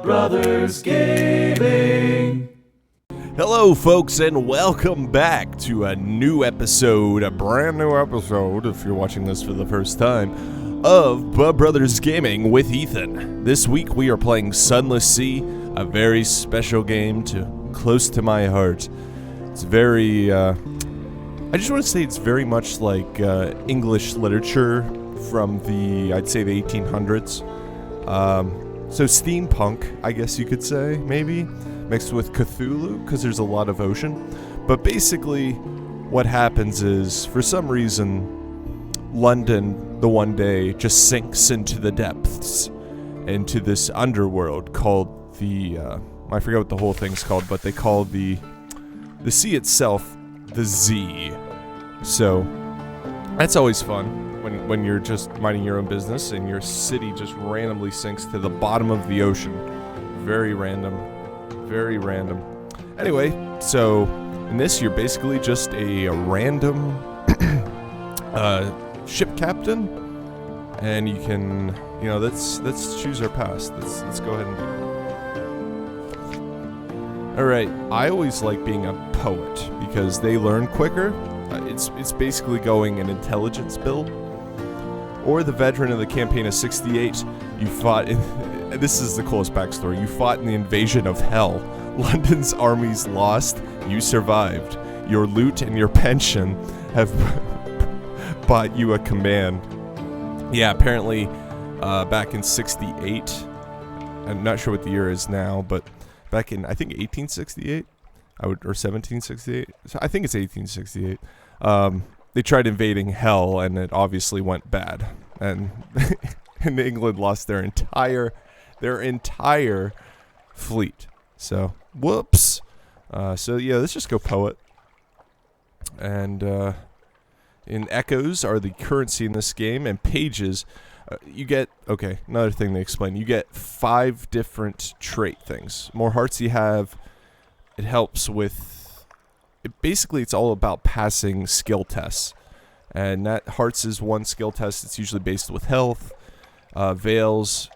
Brothers Gaming. Hello, folks, and welcome back to a new episode, a brand new episode, if you're watching this for the first time, of Brothers Gaming with Ethan. This week we are playing Sunless Sea, a very special game close to my heart. It's very, I just want to say it's very much like English literature from I'd say the 1800s. So steampunk, I guess you could say, maybe, mixed with Cthulhu, because there's a lot of ocean. But basically, what happens is, for some reason, London, the one day, just sinks into the depths, into this underworld called I forget what the whole thing's called, but they call the sea itself the Z. So, that's always fun. When you're just minding your own business and your city just randomly sinks to the bottom of the ocean. Very random. Very random. Anyway, so in this you're basically just a random ship captain, and you can, let's choose our past. Let's go ahead and do that. Alright, I always like being a poet because they learn quicker. It's basically going an intelligence build. Or the veteran of the campaign of 68, you fought in... This is the coolest backstory. You fought in the invasion of hell. London's armies lost. You survived. Your loot and your pension have bought you a command. Yeah, apparently back in 68, I'm not sure what the year is now, but back in, I think, 1868? Or 1768? So I think it's 1868. They tried invading hell, and it obviously went bad. And England lost their entire fleet. So, whoops. So yeah, let's just go poet. And in echoes are the currency in this game, and pages. You get, another thing they explain. You get 5 different trait things. More hearts you have, it helps with... Basically, it's all about passing skill tests. And that hearts is one skill test. It's usually based with health. Veils,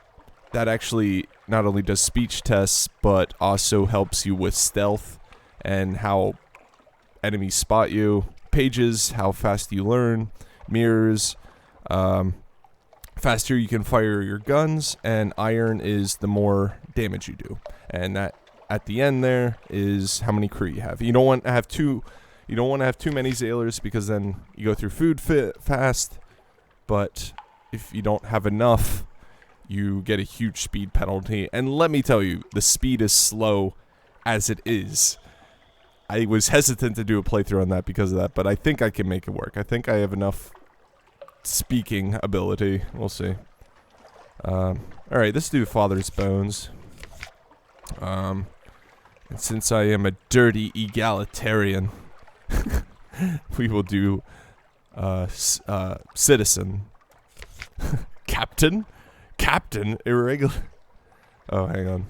that actually not only does speech tests, but also helps you with stealth and how enemies spot you. Pages, how fast you learn. Mirrors, faster you can fire your guns. And iron is the more damage you do. And that at the end there is how many crew you have. You don't want to have too many sailors because then you go through food fast. But if you don't have enough, you get a huge speed penalty. And let me tell you, the speed is slow as it is. I was hesitant to do a playthrough on that because of that, but I think I can make it work. I think I have enough speaking ability. We'll see. Alright, let's do Father's Bones. And since I am a dirty egalitarian, we will do citizen. Captain? Captain? Irregular. Oh, hang on.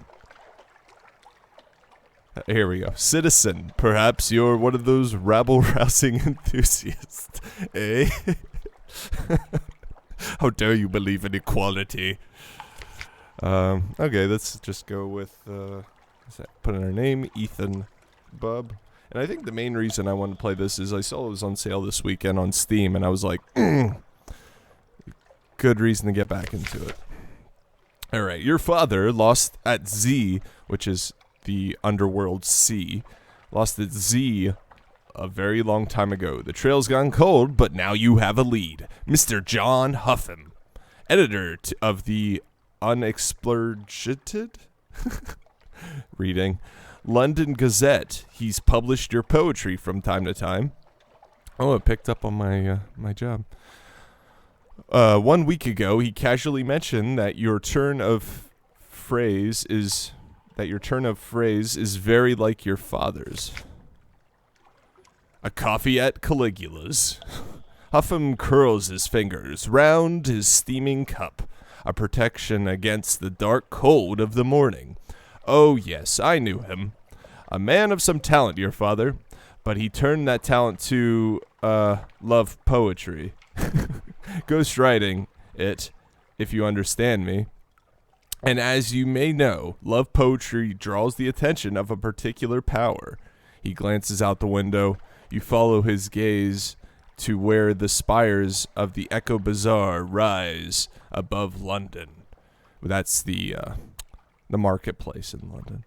Here we go. Citizen. Perhaps you're one of those rabble-rousing enthusiasts. Eh? How dare you believe in equality? Okay, let's just go with, put in our name, Ethan Bub. And I think the main reason I wanted to play this is I saw it was on sale this weekend on Steam, and I was like, good reason to get back into it. Alright, your father lost at Z, which is the underworld sea, lost at Z a very long time ago. The trail's gone cold, but now you have a lead. Mr. John Huffam, editor of the Unexplurgated reading London Gazette. He's published your poetry from time to time. Oh, it picked up on my job. 1 week ago, he casually mentioned that your turn of phrase is very like your father's. A coffee at Caligula's. Huffam curls his fingers round his steaming cup, a protection against the dark cold of the morning. Oh, yes, I knew him. A man of some talent, your father, but he turned that talent to, love poetry. Ghostwriting it, if you understand me. And as you may know, love poetry draws the attention of a particular power. He glances out the window. You follow his gaze to where the spires of the Echo Bazaar rise above London. That's the marketplace in London.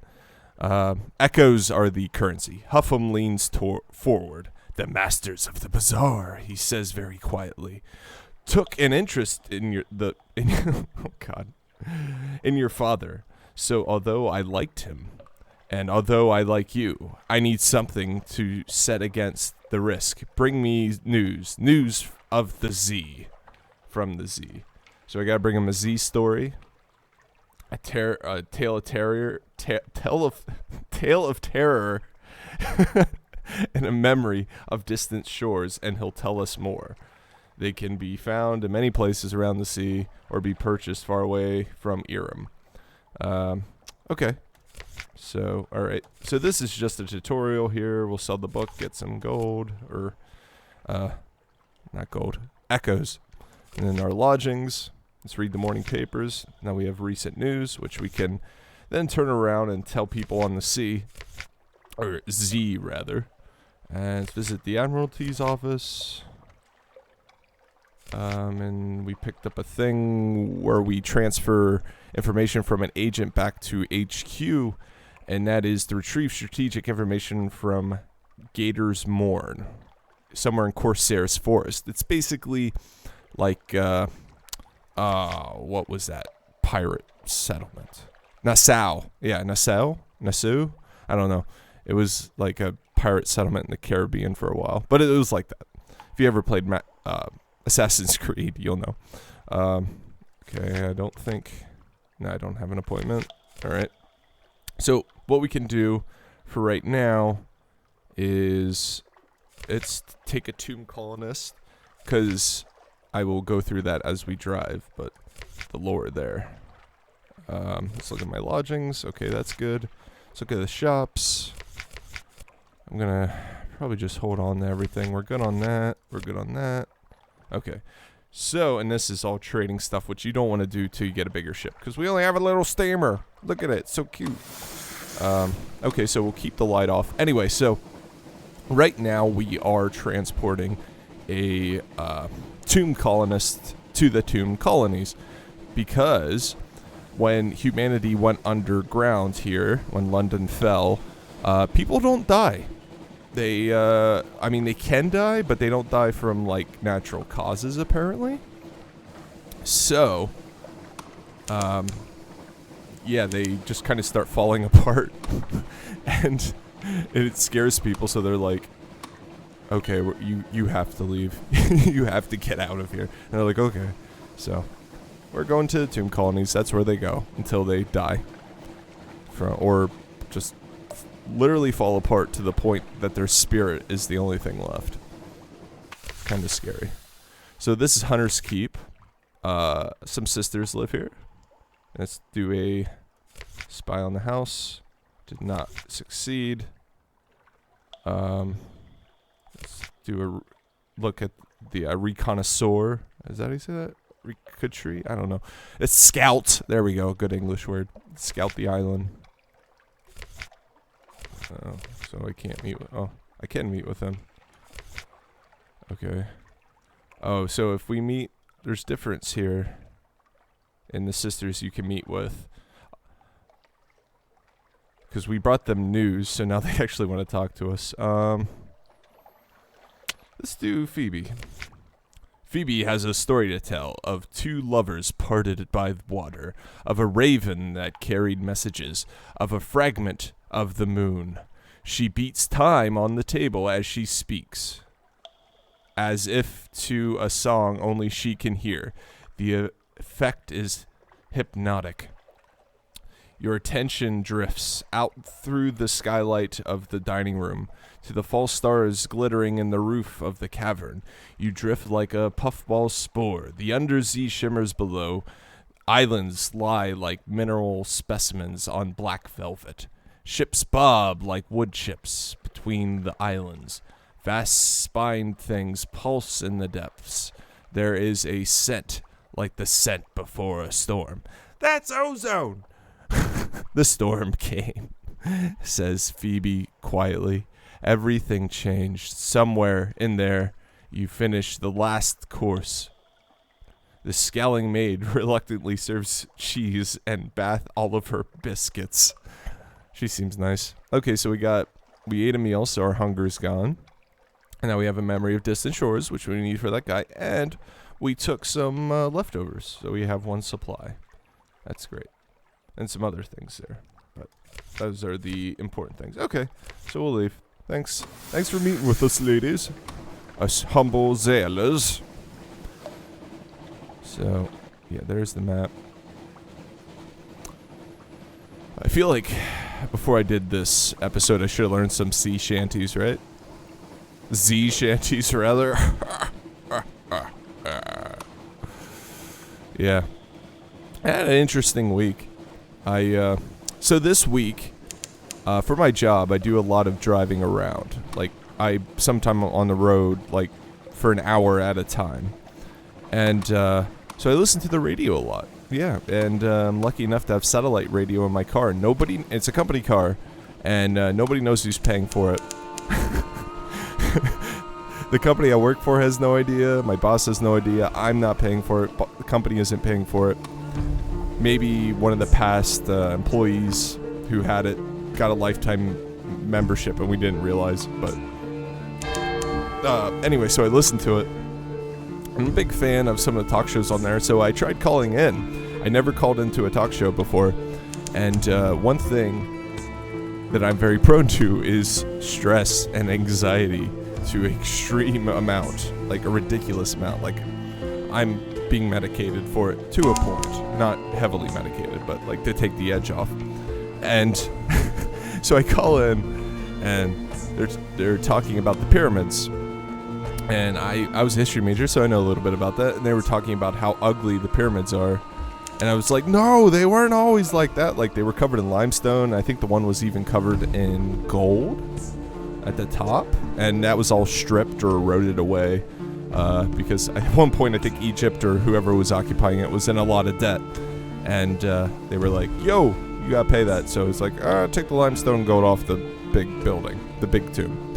Echoes are the currency. Huffam leans forward. The masters of the bazaar, he says very quietly, took an interest in your father. So although I liked him, and although I like you, I need something to set against the risk. Bring me news of the Z, from the Z. So I gotta bring him a Z story, a tale of terror, and a memory of distant shores, and he'll tell us more. They can be found in many places around the sea, or be purchased far away from Irem. Okay. So, alright. So this is just a tutorial here. We'll sell the book, get some gold, or, not gold, echoes. And then our lodgings. Let's read the morning papers. Now we have recent news, which we can then turn around and tell people on the sea, or Z rather. And let's visit the Admiralty's office. And we picked up a thing where we transfer information from an agent back to HQ, and that is to retrieve strategic information from Gator's Morn, somewhere in Corsair's Forest. It's basically like, what was that? Pirate settlement. Nassau. Yeah, Nassau? I don't know. It was like a pirate settlement in the Caribbean for a while, but it was like that. If you ever played Assassin's Creed, you'll know. Okay, I don't have an appointment. All right. So what we can do for right now is take a tomb colonist, because I will go through that as we drive, but the lore there. Let's look at my lodgings. Okay, that's good. Let's look at the shops. I'm gonna probably just hold on to everything. We're good on that. We're good on that. Okay. So, and this is all trading stuff, which you don't want to do till you get a bigger ship, because we only have a little steamer. Look at it. It's so cute. Okay, so we'll keep the light off. Anyway, so right now we are transporting a tomb colonist to the tomb colonies, because when humanity went underground here, when London fell, people don't die. They can die, but they don't die from, like, natural causes, apparently. So, yeah, they just kind of start falling apart, and it scares people, so they're like, okay, you have to leave. You have to get out of here. And they're like, okay. So, we're going to the tomb colonies. That's where they go until they die. Or just literally fall apart to the point that their spirit is the only thing left. Kind of scary. So this is Hunter's Keep. Some sisters live here. Let's do a spy on the house. Did not succeed. Let's do a look at the reconnoisseur. Is that how you say that? Recountry? I don't know. It's scout. There we go. Good English word. Scout the island. Oh, so I can't meet with... Oh, I can meet with him. Okay. Oh, so if we meet... There's difference here in the sisters you can meet with. Because we brought them news, so now they actually want to talk to us. Let's do Phoebe. Phoebe has a story to tell of two lovers parted by water, of a raven that carried messages, of a fragment of the moon. She beats time on the table as she speaks, as if to a song only she can hear. The effect is hypnotic. Your attention drifts out through the skylight of the dining room to the false stars glittering in the roof of the cavern. You drift like a puffball spore. The undersea shimmers below. Islands lie like mineral specimens on black velvet. Ships bob like wood chips between the islands. Vast spined things pulse in the depths. There is a scent like the scent before a storm. That's ozone. The storm came, says Phoebe quietly. Everything changed. Somewhere in there, you finished the last course. The scowling maid reluctantly serves cheese and Bath Oliver biscuits. She seems nice. Okay, so we ate a meal, so our hunger's gone. And now we have a memory of distant shores, which we need for that guy. And we took some leftovers, so we have one supply. That's great. And some other things there. But those are the important things. Okay, so we'll leave. Thanks. Thanks for meeting with us, ladies. Us humble sailors. So, yeah, there's the map. I feel like before I did this episode, I should have learned some sea shanties, right? Z shanties, rather. Yeah. I had an interesting week. So this week, for my job, I do a lot of driving around. Like, sometime on the road, like, for an hour at a time. And, so I listen to the radio a lot. Yeah, and I'm lucky enough to have satellite radio in my car. It's a company car, and nobody knows who's paying for it. The company I work for has no idea. My boss has no idea. I'm not paying for it. The company isn't paying for it. Maybe one of the past employees who had it got a lifetime membership, and we didn't realize. But anyway, so I listened to it. I'm a big fan of some of the talk shows on there, so I tried calling in. I never called into a talk show before, and one thing that I'm very prone to is stress and anxiety to extreme amount, like a ridiculous amount. Like, I'm being medicated for it to a point, not heavily medicated, but like to take the edge off. And so I call in, and they're talking about the pyramids. And I was a history major, so I know a little bit about that. And they were talking about how ugly the pyramids are. And I was like, no, they weren't always like that. Like, they were covered in limestone. I think the one was even covered in gold at the top. And that was all stripped or eroded away. Because at one point, I think Egypt or whoever was occupying it was in a lot of debt. And they were like, yo, you gotta pay that. So it's like, take the limestone gold off the big building, the big tomb.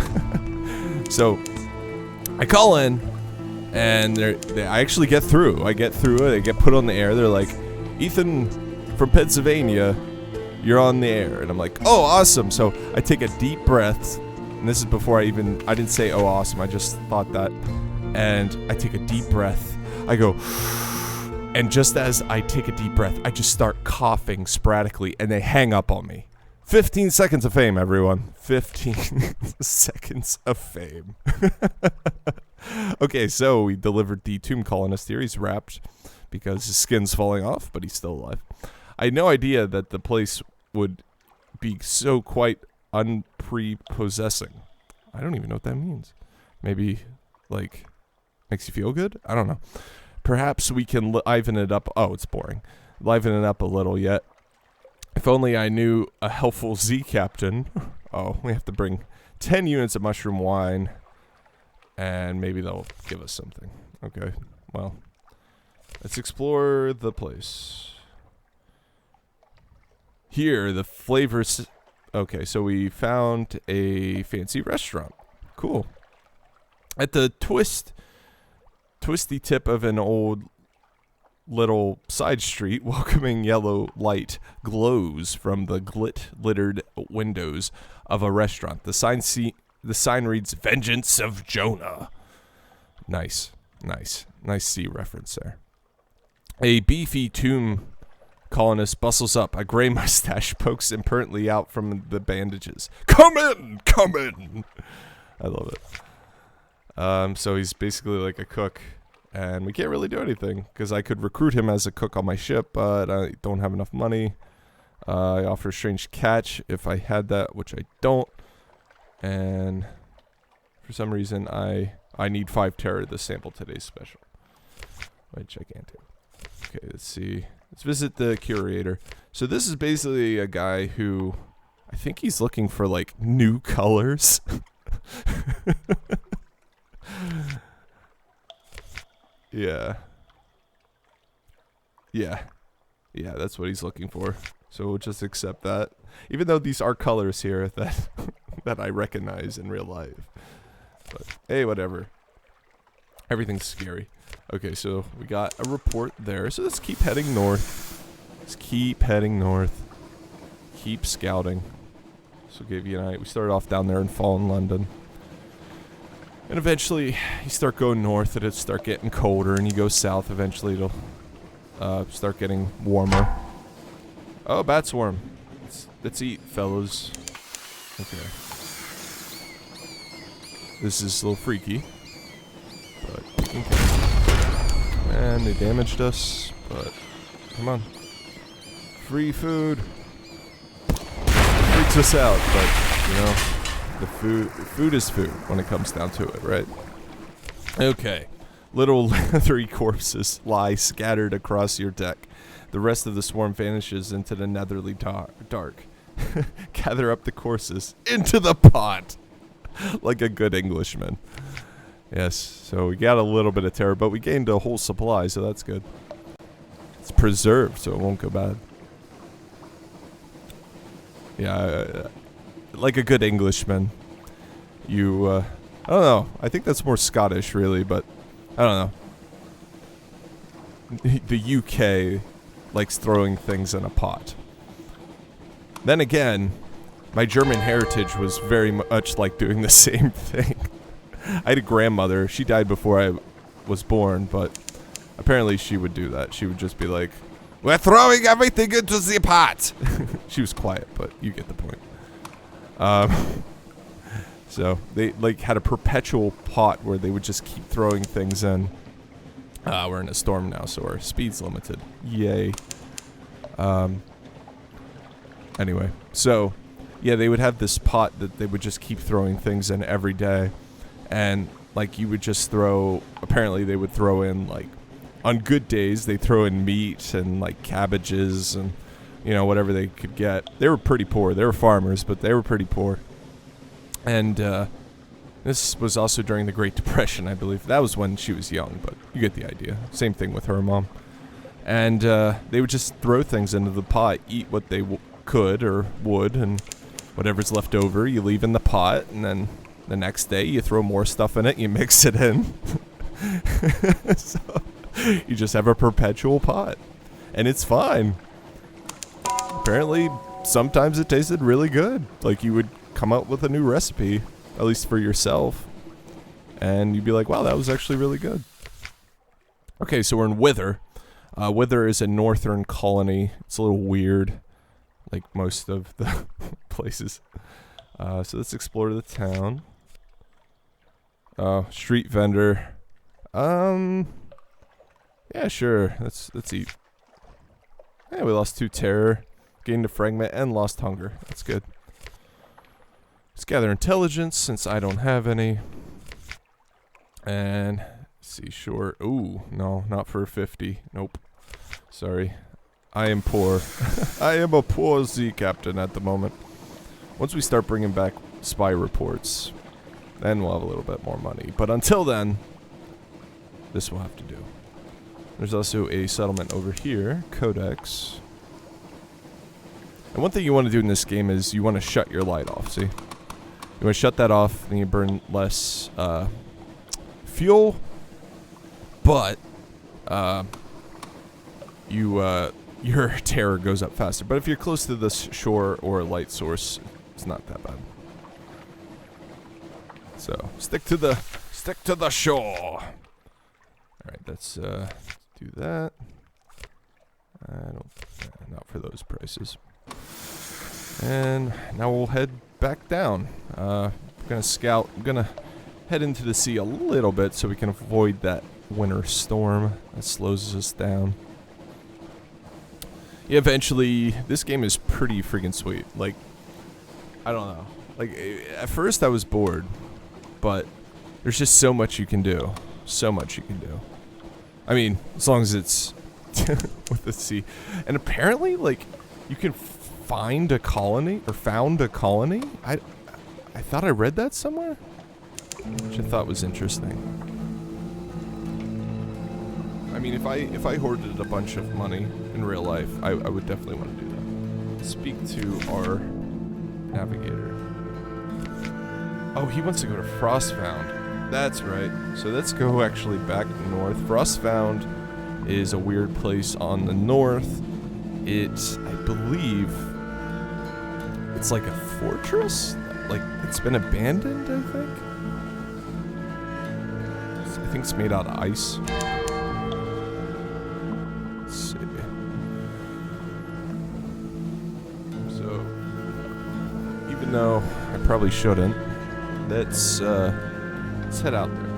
So I call in, and I actually get through. I get through it. I get put on the air. They're like, Ethan from Pennsylvania, you're on the air. And I'm like, oh, awesome. So I take a deep breath. And this is before I didn't say, oh, awesome. I just thought that. And I take a deep breath. I go, and just as I take a deep breath, I just start coughing sporadically, and they hang up on me. 15 seconds of fame, everyone. 15 seconds of fame. Okay, so we delivered the tomb colonist here. He's wrapped because his skin's falling off, but he's still alive. I had no idea that the place would be so quite unprepossessing. I don't even know what that means. Maybe, like, makes you feel good? I don't know. Perhaps we can liven it up. Oh, it's boring. Liven it up a little yet. If only I knew a helpful Z captain. Oh, we have to bring 10 units of mushroom wine. And maybe they'll give us something. Okay, well. Let's explore the place. Here, the flavors... Okay, so we found a fancy restaurant. Cool. At the twisty tip of an old little side street, welcoming yellow light glows from the glit-littered windows of a restaurant. The sign reads, Vengeance of Jonah. Nice sea reference there. A beefy tomb colonist bustles up. A gray mustache pokes impertinently out from the bandages. Come in! I love it. So he's basically like a cook. And we can't really do anything, because I could recruit him as a cook on my ship, but I don't have enough money. I offer a strange catch if I had that, which I don't. And for some reason, I need 5 terror to sample today's special, which I can't do. Okay, let's see. Let's visit the curator. So this is basically a guy who, I think he's looking for, like, new colors. Yeah. Yeah. Yeah, that's what he's looking for. So we'll just accept that. Even though these are colors here that that I recognize in real life. But hey, whatever. Everything's scary. Okay, so we got a report there. So let's keep heading north. Let's keep heading north. Keep scouting. So gave you an idea. We started off down there in Fallen London. And eventually you start going north, it'll start getting colder, and you go south, eventually it'll start getting warmer. Oh, bat swarm. Let's eat, fellas. Okay. This is a little freaky. But we can kill them. Man, they damaged us, but come on. Free food. It freaks us out, but you know, the food is food when it comes down to it, right? Okay. Little leathery corpses lie scattered across your deck. The rest of the swarm vanishes into the netherly dark. Gather up the corpses into the pot. Like a good Englishman. Yes, so we got a little bit of terror, but we gained a whole supply, so that's good. It's preserved, so it won't go bad. Yeah, like a good Englishman. You, I don't know. I think that's more Scottish, really, but I don't know. The UK likes throwing things in a pot. Then again, my German heritage was very much like doing the same thing. I had a grandmother. She died before I was born, but apparently she would do that. She would just be like, "We're throwing everything into the pot." She was quiet, but you get the point. So they like had a perpetual pot where they would just keep throwing things in. We're in a storm now, so our speed's limited. Yay. Anyway, so yeah, they would have this pot that they would just keep throwing things in every day. And like you would just throw, apparently they would throw in like, on good days they throw in meat and like cabbages and, you know, whatever they could get. They were pretty poor. They were farmers, but they were pretty poor. And this was also during the Great Depression, I believe. That was when she was young, but you get the idea. Same thing with her mom. And they would just throw things into the pot, eat what they could or would, and whatever's left over you leave in the pot, and then the next day you throw more stuff in it, you mix it in. So you just have a perpetual pot. And it's fine. Apparently, sometimes it tasted really good. Like you would come up with a new recipe, at least for yourself, and you'd be like, wow, that was actually really good. Okay, so we're in Wither. Wither is a northern colony. It's a little weird, like most of the places. So let's explore the town. Street vendor. Yeah, sure. Let's eat. Yeah, we lost 2 terror, gained a fragment, and lost hunger. That's good. Let's gather intelligence since I don't have any. And see, sure. Ooh, no, not for 50. Nope. Sorry. I am poor. I am a poor sea captain at the moment. Once we start bringing back spy reports, then we'll have a little bit more money. But until then, this will have to do. There's also a settlement over here, Codex. And one thing you want to do in this game is you want to shut your light off, see? You want to shut that off, then you burn less fuel, but your terror goes up faster. But if you're close to the shore or a light source, it's not that bad. So stick to the shore. All right, let's do that. Not for those prices. And now we'll head back down. We're gonna scout. I'm gonna head into the sea a little bit so we can avoid that winter storm that slows us down. Yeah, eventually, this game is pretty freaking sweet. Like, I don't know. Like, at first I was bored, but there's just so much you can do. So much you can do. I mean, as long as it's with the sea. And apparently, like, you can find a colony, or found a colony. I thought I read that somewhere, which I thought was interesting. I mean, if I hoarded a bunch of money in real life, I would definitely want to do that. Speak to our navigator. Oh, he wants to go to Frostfound. That's right. So let's go actually back north. Frostfound is a weird place on the north. It's, I believe, it's like a fortress. Like, it's been abandoned, I think. I think it's made out of ice. Let's see. So, even though I probably shouldn't, let's head out there.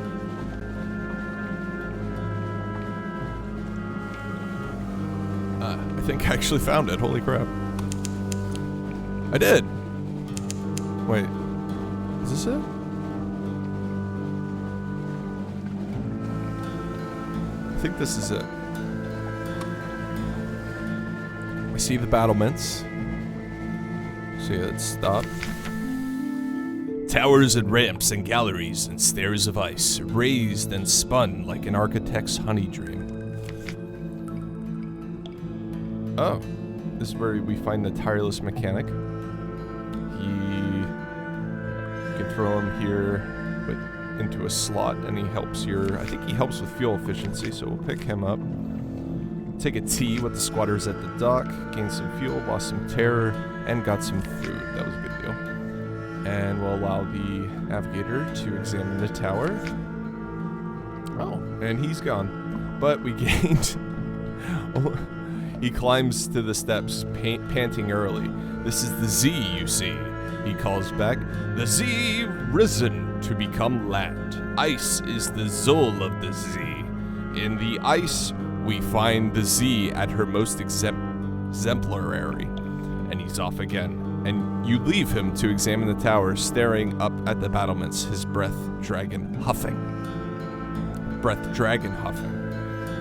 I think I actually found it. Holy crap. I did. Wait. Is this it? I think this is it. I see the battlements. See, let's stop. Towers and ramps and galleries and stairs of ice, raised and spun like an architect's honey dream. Oh, this is where we find the tireless mechanic. You can throw him here into a slot, and he helps I think he helps with fuel efficiency, so we'll pick him up. Take a tea with the squatters at the dock, gain some fuel, lost some terror, and got some food. That was a good deal. And we'll allow the navigator to examine the tower. Oh, and he's gone. But we gained... He climbs to the steps, panting early. This is the Z, you see. He calls back, the Z risen to become land. Ice is the Zol of the Z. In the ice, we find the Z at her most exemplary. And he's off again. And you leave him to examine the tower, staring up at the battlements, his breath dragon huffing.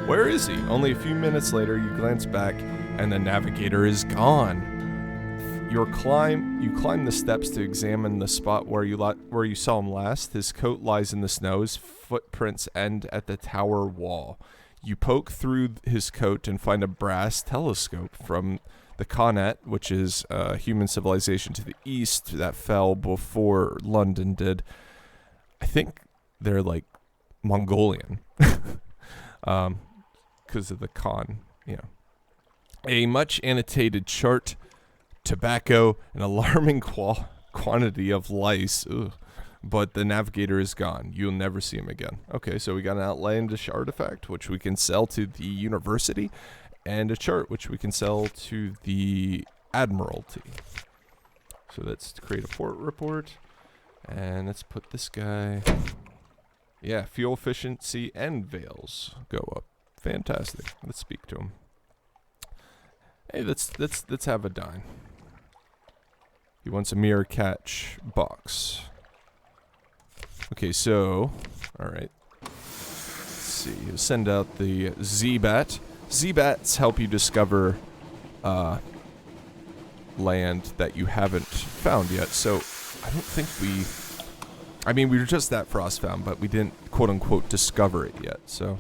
Where is he? Only a few minutes later, you glance back, and the navigator is gone. You climb the steps to examine the spot where you saw him last. His coat lies in the snow. His footprints end at the tower wall. You poke through his coat and find a brass telescope from the Connaught, which is a human civilization to the east that fell before London did. I think they're like Mongolian. Because of the Khan, A much annotated chart, tobacco, an alarming quantity of lice. Ugh. But the navigator is gone. You'll never see him again. Okay, so we got an outlandish artifact, which we can sell to the university, and a chart, which we can sell to the admiralty. So let's create a port report, and let's put this guy... Yeah, fuel efficiency and veils go up. Fantastic. Let's speak to him. Hey, let's have a dine. He wants a mirror catch box. Okay, so, all right. Let's see. Send out the Z-Bat. Z-Bats help you discover land that you haven't found yet. So, I don't think we were just at Frostfound, but we didn't, quote-unquote, discover it yet. So,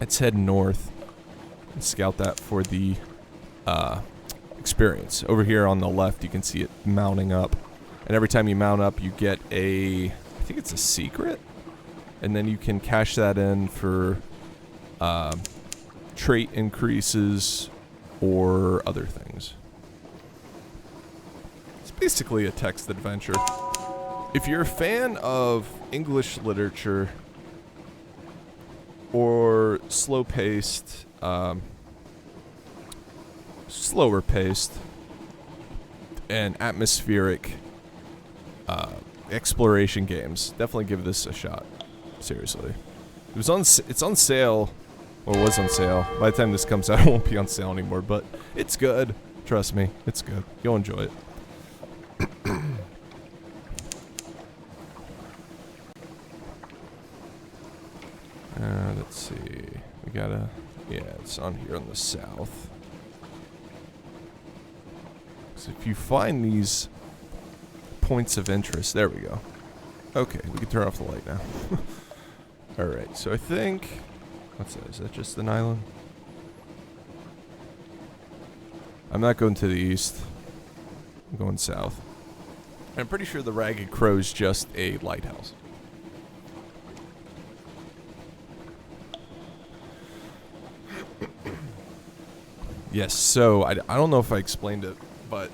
let's head north and scout that for the experience. Over here on the left, you can see it mounting up. And every time you mount up, you get I think it's a secret? And then you can cash that in for trait increases or other things. It's basically a text adventure. If you're a fan of English literature or slower-paced and atmospheric exploration games, definitely give this a shot. Seriously. It's on sale, or was on sale. By the time this comes out, it won't be on sale anymore, but it's good. Trust me, it's good. You'll enjoy it. Let's see. We gotta... Yeah, it's on here on the south. So if you find these points of interest... There we go. Okay, we can turn off the light now. Alright, so I think What's that? Is that just an island? I'm not going to the east. I'm going south. And I'm pretty sure the Ragged Crow is just a lighthouse. Yes, so I don't know if I explained it, but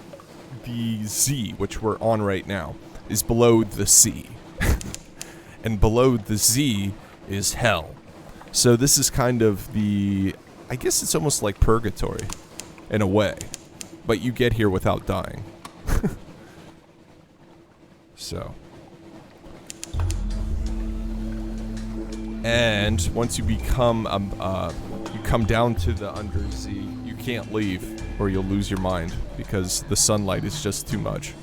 the Z, which we're on right now, is below the sea. And below the Z is hell. So this is kind of the, I guess it's almost like purgatory, in a way. But you get here without dying. So. And once you become, you come down to the under Z, you can't leave or you'll lose your mind because the sunlight is just too much.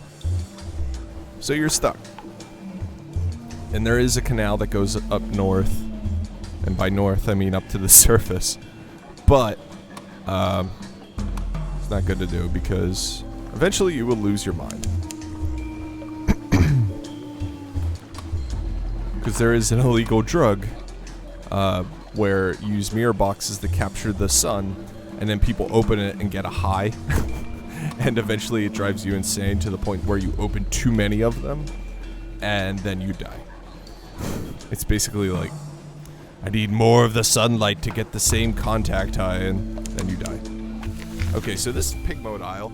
So you're stuck. And there is a canal that goes up north. And by north, I mean up to the surface. But, it's not good to do because eventually you will lose your mind. Because there is an illegal drug where you use mirror boxes to capture the sun, and then people open it and get a high. And eventually it drives you insane to the point where you open too many of them, and then you die. It's basically like, I need more of the sunlight to get the same contact high, and then you die. Okay, so this Pig Mode Isle,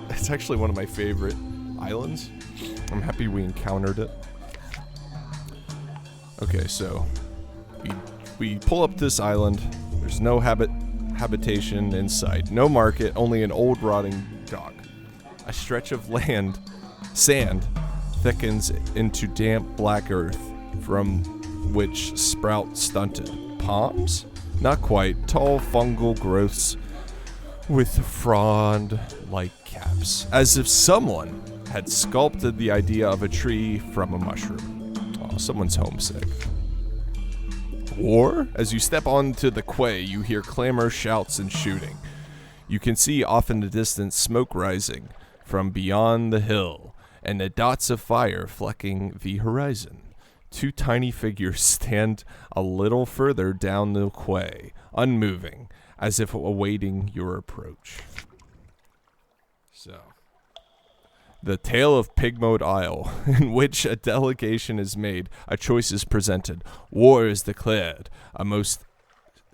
it's actually one of my favorite islands. I'm happy we encountered it. Okay, so we pull up this island. There's no habitation in sight. No market, only an old rotting dock. A stretch of sand, thickens into damp black earth, from which sprout stunted palms? Not quite. Tall fungal growths with frond-like caps, as if someone had sculpted the idea of a tree from a mushroom. Oh, someone's homesick. Or, as you step onto the quay, you hear clamor, shouts, and shooting. You can see off in the distance smoke rising from beyond the hill, and the dots of fire flecking the horizon. Two tiny figures stand a little further down the quay, unmoving, as if awaiting your approach. So, the tale of Pig Mode Isle, in which a delegation is made, a choice is presented, war is declared, a most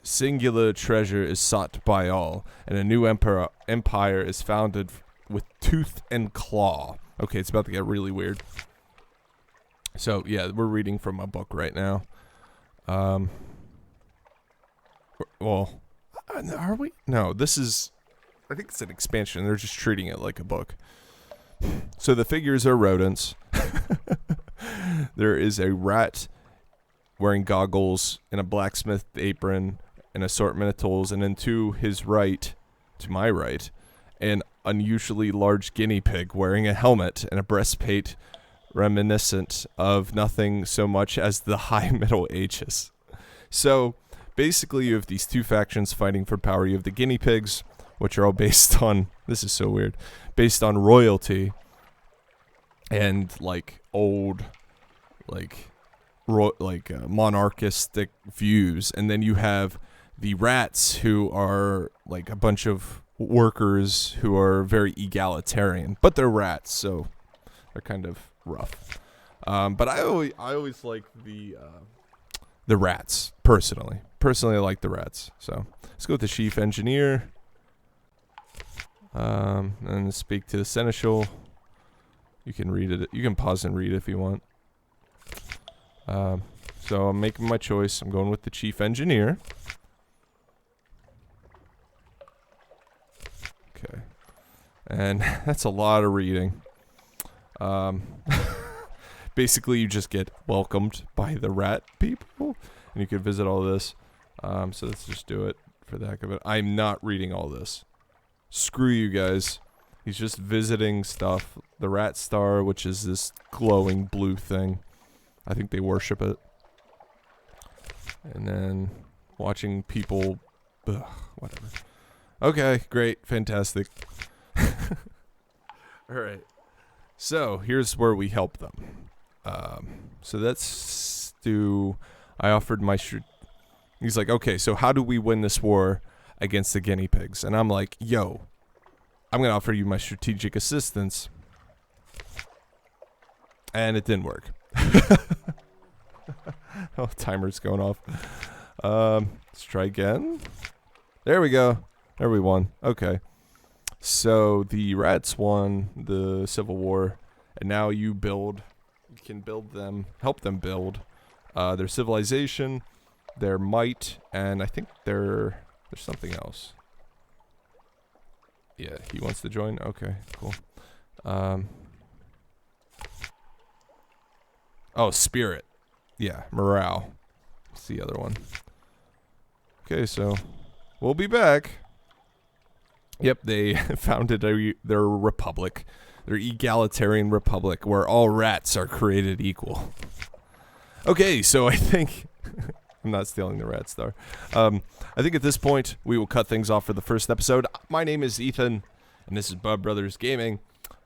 singular treasure is sought by all, and a new empire is founded with tooth and claw. Okay, it's about to get really weird. So, yeah, we're reading from a book right now. Well, are we? No, this is, I think it's an expansion. They're just treating it like a book. So the figures are rodents. There is a rat wearing goggles and a blacksmith apron, an assortment of tools, and then to my right, an unusually large guinea pig wearing a helmet and a breastplate reminiscent of nothing so much as the High Middle Ages. So basically you have these two factions fighting for power. You have the guinea pigs, which are all based on, this is so weird, based on royalty and like old monarchistic views. And then you have the rats, who are like a bunch of workers who are very egalitarian, but they're rats, so they're kind of rough. But I always like the rats, personally. Personally, I like the rats. So let's go with the chief engineer. And speak to the seneschal. You can read it. You can pause and read if you want. So I'm making my choice. I'm going with the chief engineer. Okay. And that's a lot of reading. Basically, you just get welcomed by the rat people, and you can visit all this. So let's just do it for the heck of it. I'm not reading all this. Screw you guys. He's just visiting stuff. The rat star, which is this glowing blue thing. I think they worship it. And then watching people. Ugh, whatever. Okay, great, fantastic. Alright. So, here's where we help them. So let's do... I offered my He's like, okay, so how do we win this war against the guinea pigs? And I'm like, yo, I'm going to offer you my strategic assistance. And it didn't work. Oh, timer's going off. Let's try again. There we go. There we won. Okay. So the rats won the Civil War, and now you can build them, help them build their civilization, their might, and I think there's something else. Yeah, he wants to join. Okay, cool. Oh, spirit. Yeah, morale. What's the other one? Okay, so we'll be back. Yep, they founded their republic, their egalitarian republic, where all rats are created equal. Okay, so I think I'm not stealing the rat star. I think at this point we will cut things off for the first episode. My name is Ethan, and this is Bub Brothers Gaming.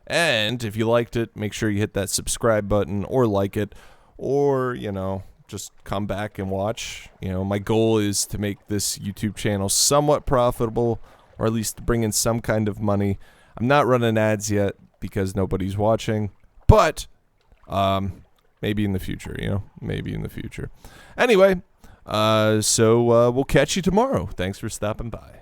And if you liked it, make sure you hit that subscribe button or like it, or just come back and watch. My goal is to make this YouTube channel somewhat profitable, or at least bring in some kind of money. I'm not running ads yet because nobody's watching, but maybe in the future, maybe in the future. Anyway, so we'll catch you tomorrow. Thanks for stopping by.